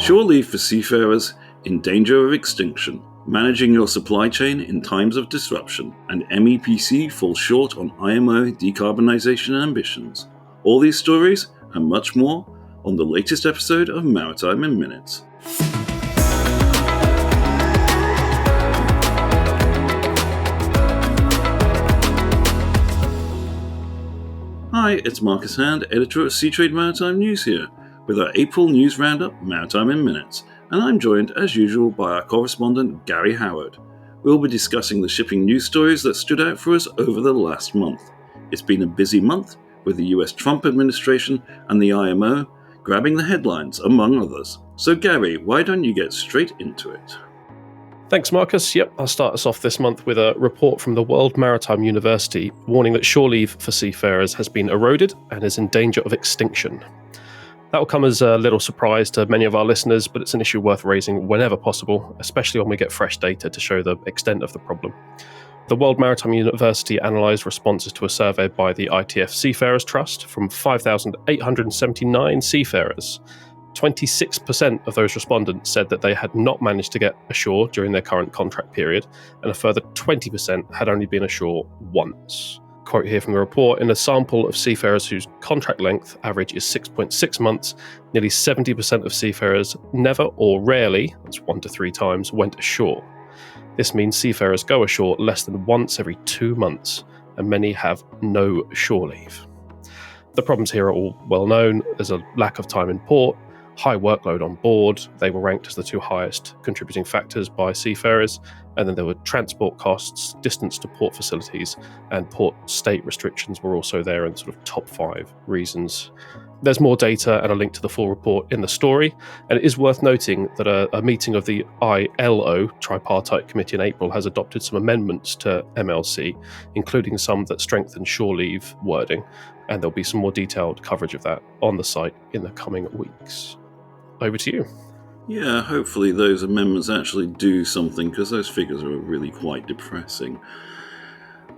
Shore leave for seafarers in danger of extinction, managing your supply chain in times of disruption, and MEPC falls short on IMO decarbonisation ambitions. All these stories and much more on the latest episode of Maritime in Minutes. Hi, it's Marcus Hand, editor of Seatrade Maritime News here, with our April news roundup, Maritime in Minutes, and I'm joined, as usual, by our correspondent, Gary Howard. We'll be discussing the shipping news stories that stood out for us over the last month. It's been a busy month, with the US Trump administration and the IMO grabbing the headlines, among others. So Gary, why don't you get straight into it? Thanks, Marcus. Yep, I'll start us off this month with a report from the World Maritime University warning that shore leave for seafarers has been eroded and is in danger of extinction. That will come as a little surprise to many of our listeners, but it's an issue worth raising whenever possible, especially when we get fresh data to show the extent of the problem. The World Maritime University analysed responses to a survey by the ITF Seafarers Trust from 5,879 seafarers. 26% of those respondents said that they had not managed to get ashore during their current contract period, and a further 20% had only been ashore once. Quote here from the report, in a sample of seafarers whose contract length average is 6.6 months, nearly 70% of seafarers never or rarely, that's 1 to 3 times, went ashore. This means seafarers go ashore less than once every 2 months, and many have no shore leave. The problems here are all well known. There's a lack of time in port, high workload on board. They were ranked as the 2 highest contributing factors by seafarers. And then there were transport costs, distance to port facilities, and port state restrictions were also there in sort of top 5 reasons. There's more data and a link to the full report in the story. And it is worth noting that a meeting of the ILO Tripartite Committee in April has adopted some amendments to MLC, including some that strengthen shore leave wording. And there'll be some more detailed coverage of that on the site in the coming weeks. Over to you. Yeah, hopefully those amendments actually do something, because those figures are really quite depressing.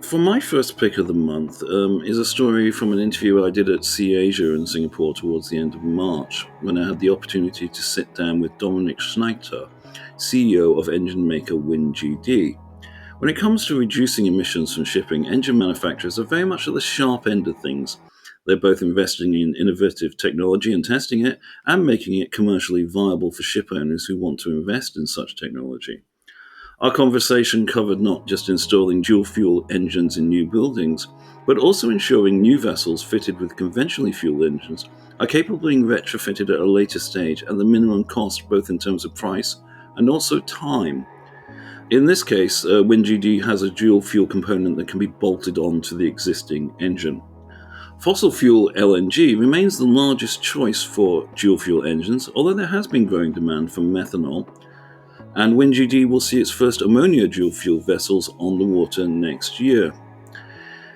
For my first pick of the month is a story from an interview I did at Sea Asia in Singapore towards the end of March, when I had the opportunity to sit down with Dominic Schneider, CEO of engine maker WinGD. When it comes to reducing emissions from shipping, engine manufacturers are very much at the sharp end of things. They're both investing in innovative technology and testing it, and making it commercially viable for ship owners who want to invest in such technology. Our conversation covered not just installing dual-fuel engines in new buildings, but also ensuring new vessels fitted with conventionally fueled engines are capable of being retrofitted at a later stage at the minimum cost, both in terms of price and also time. In this case, WinGD has a dual-fuel component that can be bolted onto the existing engine. Fossil fuel LNG remains the largest choice for dual-fuel engines, although there has been growing demand for methanol, and WinGD will see its first ammonia dual-fuel vessels on the water next year.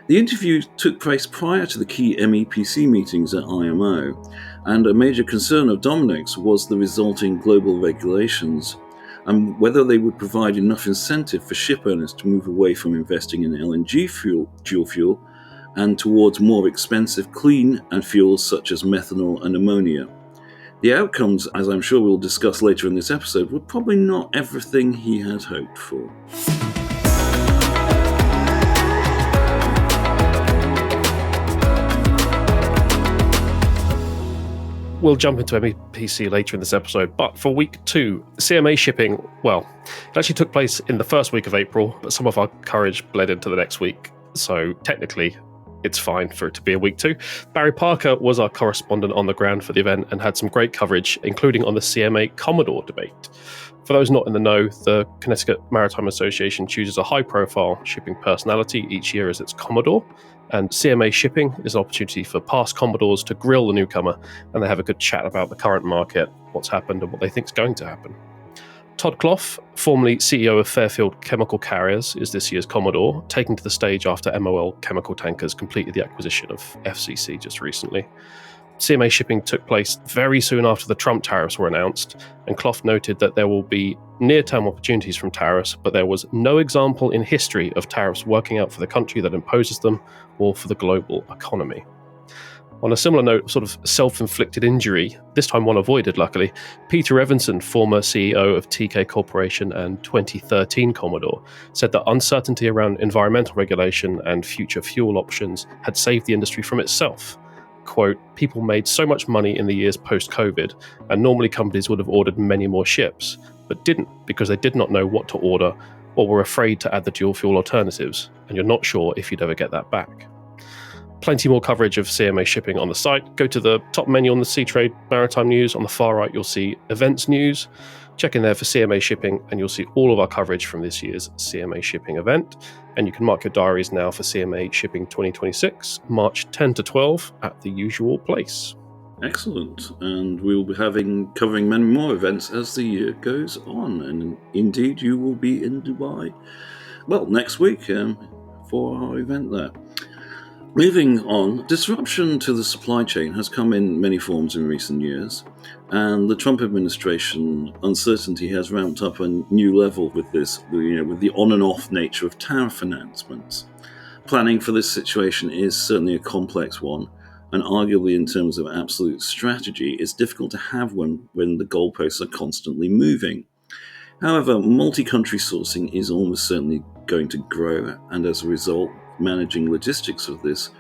The interview took place prior to the key MEPC meetings at IMO, and a major concern of Dominic's was the resulting global regulations, and whether they would provide enough incentive for ship owners to move away from investing in LNG dual fuel and towards more expensive clean and fuels such as methanol and ammonia. The outcomes, as I'm sure we'll discuss later in this episode, were probably not everything he had hoped for. We'll jump into MEPC later in this episode, but for week 2, CMA Shipping, well, it actually took place in the first week of April, but some of our courage bled into the next week, so technically it's fine for it to be a week 2. Barry Parker was our correspondent on the ground for the event and had some great coverage, including on the CMA Commodore Debate. For those not in the know, the Connecticut Maritime Association chooses a high-profile shipping personality each year as its Commodore, and CMA Shipping is an opportunity for past Commodores to grill the newcomer, and they have a good chat about the current market, what's happened, and what they think is going to happen. Todd Clough, formerly CEO of Fairfield Chemical Carriers, is this year's Commodore, taking to the stage after MOL Chemical Tankers completed the acquisition of FCC just recently. CMA Shipping took place very soon after the Trump tariffs were announced, and Clough noted that there will be near-term opportunities from tariffs, but there was no example in history of tariffs working out for the country that imposes them or for the global economy. On a similar note, sort of self-inflicted injury, this time one avoided luckily, Peter Evanson, former CEO of TK Corporation and 2013 Commodore, said that uncertainty around environmental regulation and future fuel options had saved the industry from itself. Quote, people made so much money in the years post-COVID, and normally companies would have ordered many more ships, but didn't because they did not know what to order or were afraid to add the dual fuel alternatives, and you're not sure if you'd ever get that back. Plenty more coverage of CMA Shipping on the site. Go to the top menu on the Seatrade Maritime News. On the far right, you'll see Events News. Check in there for CMA Shipping, and you'll see all of our coverage from this year's CMA Shipping event. And you can mark your diaries now for CMA Shipping 2026, March 10 to 12, at the usual place. Excellent. And we'll be covering many more events as the year goes on. And indeed, you will be in Dubai, well, next week for our event there. Moving on, disruption to the supply chain has come in many forms in recent years, and the Trump administration uncertainty has ramped up a new level with this, with the on and off nature of tariff announcements. Planning for this situation is certainly a complex one, and arguably in terms of absolute strategy, it's difficult to have when the goalposts are constantly moving. However, multi-country sourcing is almost certainly going to grow, and as a result, managing logistics of this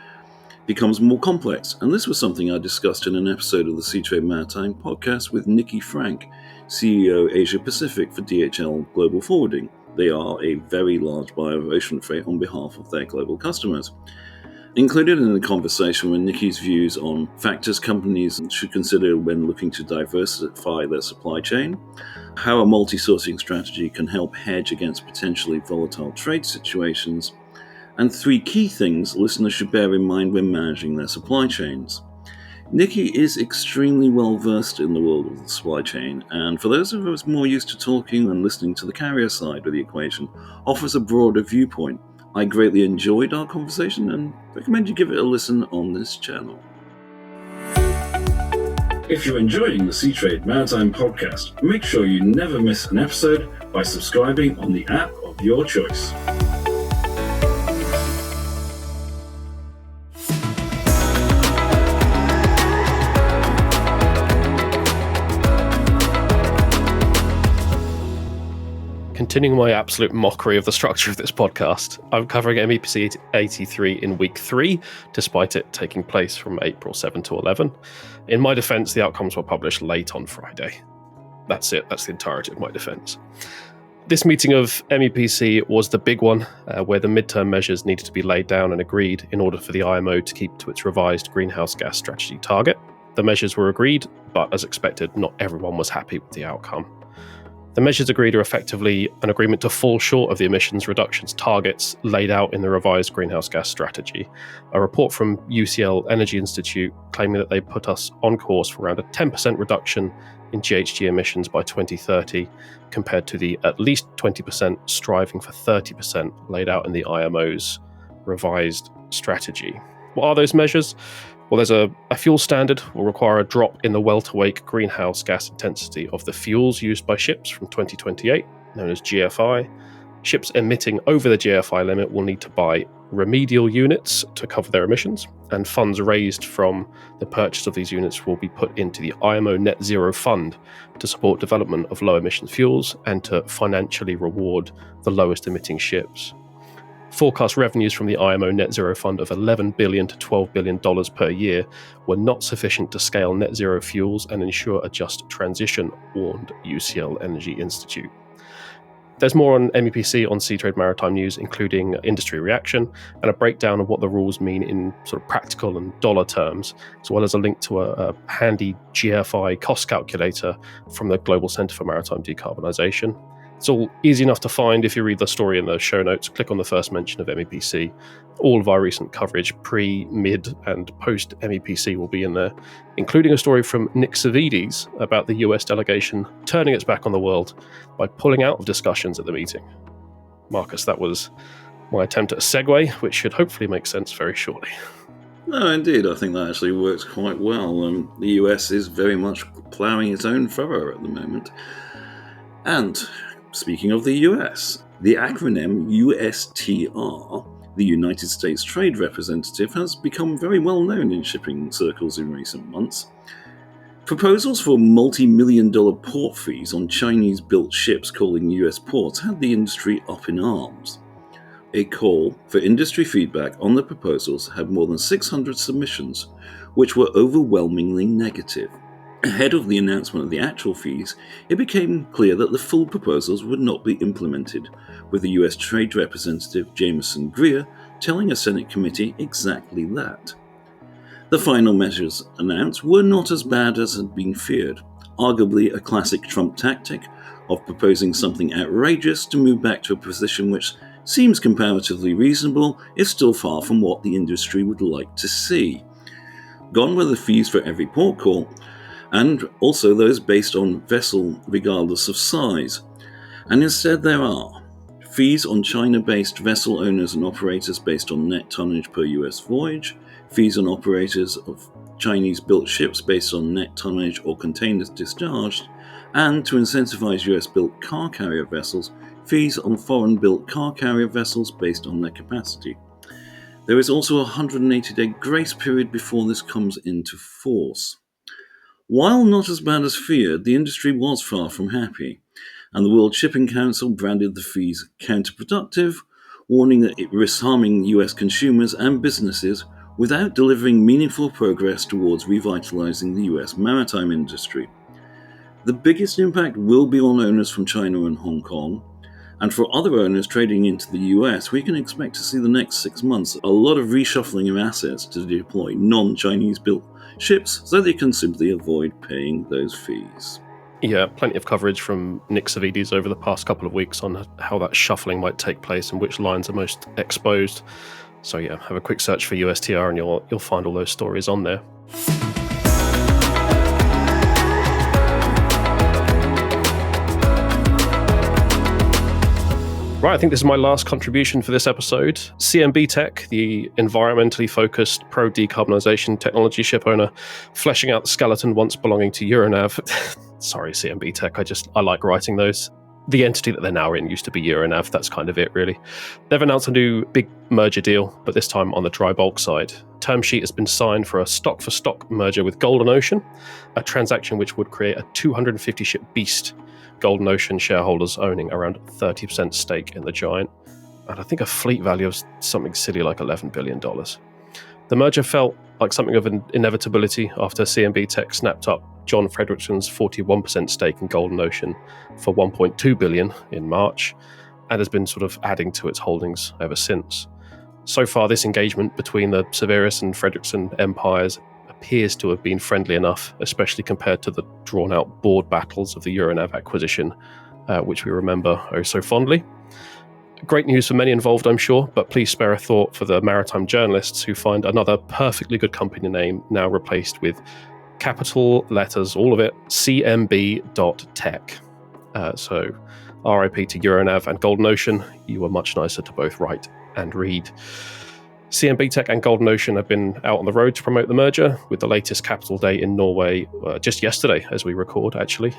becomes more complex. And this was something I discussed in an episode of the Seatrade Maritime podcast with Nikki Frank, CEO Asia Pacific for DHL Global Forwarding. They are a very large buyer of ocean freight on behalf of their global customers. Included in the conversation were Nikki's views on factors companies should consider when looking to diversify their supply chain, how a multi-sourcing strategy can help hedge against potentially volatile trade situations, and 3 key things listeners should bear in mind when managing their supply chains. Nikki is extremely well versed in the world of the supply chain, and for those of us more used to talking and listening to the carrier side of the equation, offers a broader viewpoint. I greatly enjoyed our conversation and recommend you give it a listen on this channel. If you're enjoying the Seatrade Maritime podcast, make sure you never miss an episode by subscribing on the app of your choice. Continuing my absolute mockery of the structure of this podcast, I'm covering MEPC 83 in week 3, despite it taking place from April 7 to 11. In my defence, the outcomes were published late on Friday. That's it, that's the entirety of my defence. This meeting of MEPC was the big one, where the midterm measures needed to be laid down and agreed in order for the IMO to keep to its revised greenhouse gas strategy target. The measures were agreed, but as expected, not everyone was happy with the outcome. The measures agreed are effectively an agreement to fall short of the emissions reductions targets laid out in the revised greenhouse gas strategy. A report from UCL Energy Institute claiming that they put us on course for around a 10% reduction in GHG emissions by 2030, compared to the at least 20% striving for 30% laid out in the IMO's revised strategy. What are those measures? Well, there's a fuel standard will require a drop in the well-to-wake greenhouse gas intensity of the fuels used by ships from 2028, known as GFI. Ships emitting over the GFI limit will need to buy remedial units to cover their emissions, and funds raised from the purchase of these units will be put into the IMO Net Zero Fund to support development of low-emission fuels and to financially reward the lowest emitting ships. Forecast revenues from the IMO Net Zero Fund of $11 billion to $12 billion per year were not sufficient to scale net zero fuels and ensure a just transition, warned UCL Energy Institute. There's more on MEPC on Seatrade Maritime News, including industry reaction and a breakdown of what the rules mean in sort of practical and dollar terms, as well as a link to a handy GFI cost calculator from the Global Centre for Maritime Decarbonisation. It's all easy enough to find if you read the story in the show notes. Click on the first mention of MEPC. All of our recent coverage, pre, mid, and post MEPC, will be in there, including a story from Nick Savides about the US delegation turning its back on the world by pulling out of discussions at the meeting. Marcus, that was my attempt at a segue, which should hopefully make sense very shortly. No, indeed, I think that actually works quite well. The US is very much ploughing its own furrow at the moment. And speaking of the US, the acronym USTR The United States Trade Representative has become very well known in shipping circles in recent months. Proposals for multi-million-dollar port fees on Chinese-built ships calling US ports had the industry up in arms. A call for industry feedback on the proposals had more than 600 submissions, which were overwhelmingly negative. Ahead of the announcement of the actual fees, it became clear that the full proposals would not be implemented, with the US Trade Representative Jameson Greer telling a Senate committee exactly that. The final measures announced were not as bad as had been feared, arguably a classic Trump tactic of proposing something outrageous to move back to a position which seems comparatively reasonable, is still far from what the industry would like to see. Gone were the fees for every port call, and also those based on vessel regardless of size. And instead there are fees on China-based vessel owners and operators based on net tonnage per US voyage, fees on operators of Chinese-built ships based on net tonnage or containers discharged, and to incentivize US-built car carrier vessels, fees on foreign-built car carrier vessels based on their capacity. There is also a 180-day grace period before this comes into force. While not as bad as feared, the industry was far from happy, and the World Shipping Council branded the fees counterproductive, warning that it risks harming US consumers and businesses without delivering meaningful progress towards revitalizing the US maritime industry. The biggest impact will be on owners from China and Hong Kong, and for other owners trading into the US, we can expect to see the next 6 months a lot of reshuffling of assets to deploy non-Chinese built ships so they can simply avoid paying those fees. Yeah, plenty of coverage from Nick Savides over the past couple of weeks on how that shuffling might take place and which lines are most exposed. So yeah, have a quick search for USTR and you'll find all those stories on there. Right, I think this is my last contribution for this episode. CMB.Tech, the environmentally focused pro-decarbonisation technology ship owner, fleshing out the skeleton once belonging to Euronav. Sorry, CMB.Tech, I like writing those. The entity that they're now in used to be Euronav, that's kind of it really. They've announced a new big merger deal, but this time on the dry bulk side. Term sheet has been signed for a stock-for-stock merger with Golden Ocean, a transaction which would create a 250-ship beast, Golden Ocean shareholders owning around 30% stake in the giant, and I think a fleet value of something silly like $11 billion. The merger felt like something of an inevitability after CMB.Tech snapped up John Fredrickson's 41% stake in Golden Ocean for $1.2 billion in March, and has been sort of adding to its holdings ever since. So far, this engagement between the Seafarers and Fredrickson empires appears to have been friendly enough, especially compared to the drawn-out board battles of the Euronav acquisition, which we remember oh so fondly. Great news for many involved, I'm sure, but please spare a thought for the maritime journalists who find another perfectly good company name now replaced with capital letters, all of it, CMB.Tech. So RIP to Euronav and Golden Ocean, you were much nicer to both write and read. CMB.Tech and Golden Ocean have been out on the road to promote the merger, with the latest capital day in Norway just yesterday, as we record, actually.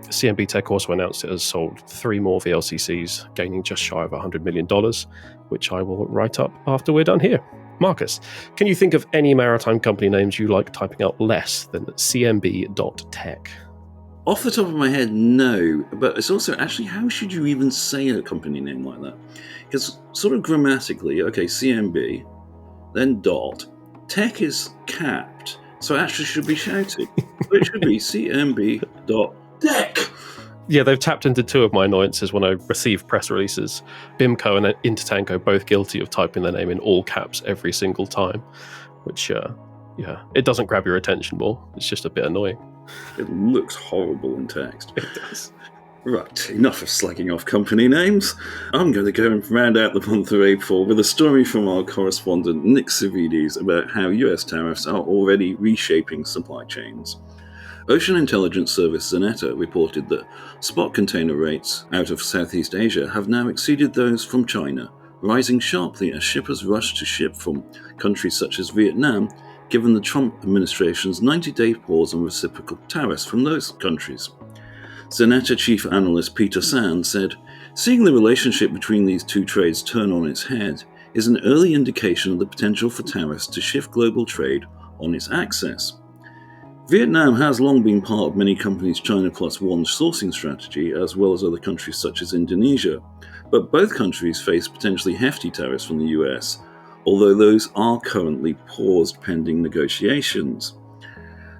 CMB.Tech also announced it has sold 3 more VLCCs, gaining just shy of $100 million, which I will write up after we're done here. Marcus, can you think of any maritime company names you like typing out less than CMB.Tech? Off the top of my head, no. But it's also, actually, how should you even say a company name like that? Because sort of grammatically, okay, CMB, then dot. Tech is capped, so it actually should be shouted. So it should be CMB.Tech. Yeah, they've tapped into 2 of my annoyances when I receive press releases. BIMCO and Intertanko both guilty of typing their name in all caps every single time, which, it doesn't grab your attention more. It's just a bit annoying. It looks horrible in text. It does. Right, enough of slagging off company names. I'm going to go and round out the month of April with a story from our correspondent Nick Savides about how US tariffs are already reshaping supply chains. Ocean intelligence service Zanetta reported that spot container rates out of Southeast Asia have now exceeded those from China, rising sharply as shippers rush to ship from countries such as Vietnam, given the Trump administration's 90-day pause on reciprocal tariffs from those countries. Zanetta chief analyst Peter Sand said, "Seeing the relationship between these two trades turn on its head, is an early indication of the potential for tariffs to shift global trade on its axis. Vietnam has long been part of many companies' China Plus One sourcing strategy, as well as other countries such as Indonesia, but both countries face potentially hefty tariffs from the US, although those are currently paused pending negotiations.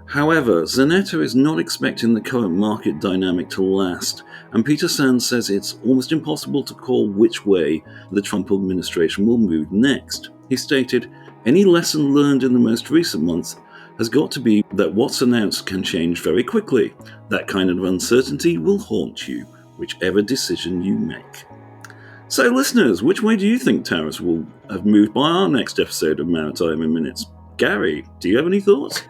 However, Zanetta is not expecting the current market dynamic to last, and Peter Sands says it's almost impossible to call which way the Trump administration will move next. He stated, "Any lesson learned in the most recent months has got to be that what's announced can change very quickly. That kind of uncertainty will haunt you, whichever decision you make." So listeners, which way do you think tariffs will have moved by our next episode of Maritime in Minutes? Gary, do you have any thoughts?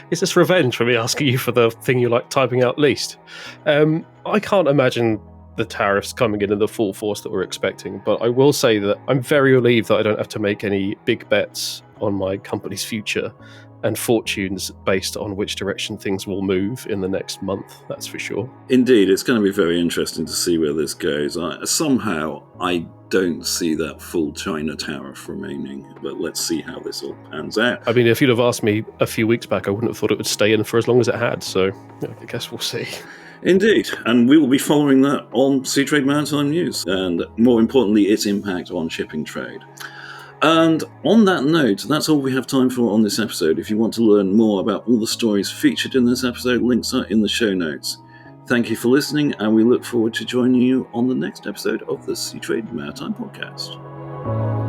Is this revenge for me asking you for the thing you like typing out least? I can't imagine the tariffs coming in the full force that we're expecting, but I will say that I'm very relieved that I don't have to make any big bets on my company's future and fortunes based on which direction things will move in the next month, that's for sure. Indeed, it's going to be very interesting to see where this goes. Somehow, I don't see that full China tariff remaining, but let's see how this all pans out. I mean, if you'd have asked me a few weeks back, I wouldn't have thought it would stay in for as long as it had, so I guess we'll see. Indeed, and we will be following that on Seatrade Maritime News, and more importantly, its impact on shipping trade. And on that note, that's all we have time for on this episode. If you want to learn more about all the stories featured in this episode, links are in the show notes. Thank you for listening, and we look forward to joining you on the next episode of the Seatrade Maritime Podcast.